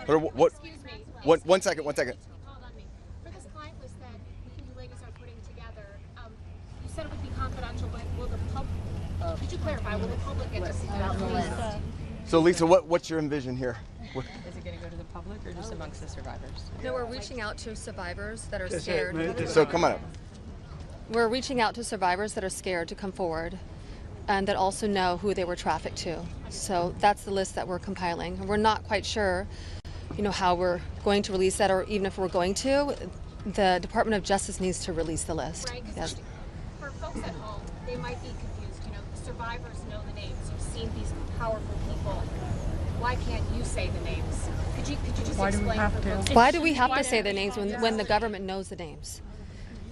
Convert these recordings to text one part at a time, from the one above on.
Excuse me. One second. Called on me. For this client list that you ladies are putting together, you said it would be confidential, but will the public? Could you clarify? Will the public get to see about the list? So Lisa, what's your envision here? Is it going to go to the public or just amongst the survivors? No, we're reaching out to survivors that are scared. So come on up. We're reaching out to survivors that are scared to come forward and that also know who they were trafficked to. So that's the list that we're compiling. We're not quite sure, how we're going to release that, or even if we're going to. The Department of Justice needs to release the list. Right, yes. For folks at home, they might be confused. Survivors know the names. You've seen these powerful people. Why can't you say the names? Could you just explain for folks? Why do we have to say the names when the government knows the names?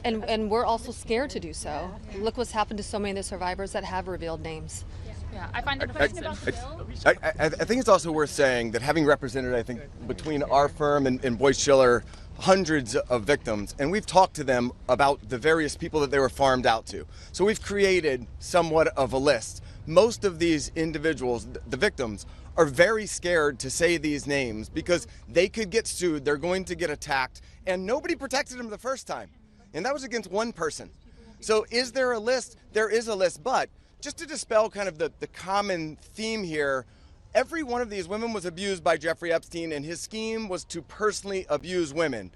And we're also scared to do so. Look what's happened to so many of the survivors that have revealed names. Yeah, I find it offensive. I think it's also worth saying that having represented, I think, between our firm and Boyce Schiller, hundreds of victims, and we've talked to them about the various people that they were farmed out to. So we've created somewhat of a list. Most of these individuals, the victims, are very scared to say these names because they could get sued, they're going to get attacked, and nobody protected them the first time. And that was against one person. So is there a list? There is a list, but just to dispel kind of the common theme here, every one of these women was abused by Jeffrey Epstein, and his scheme was to personally abuse women.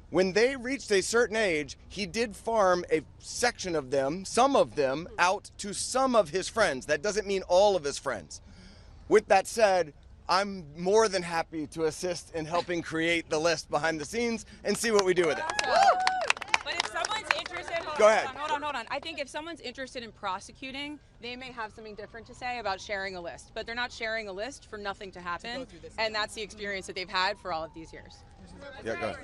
When they reached a certain age, he did farm a section of them, some of them, out to some of his friends. That doesn't mean all of his friends. With that said, I'm more than happy to assist in helping create the list behind the scenes and see what we do with it. But if someone's interested, Go ahead. Hold on. I think if someone's interested in prosecuting, they may have something different to say about sharing a list. But they're not sharing a list for nothing to happen, and that's the experience that they've had for all of these years. Yeah, go ahead.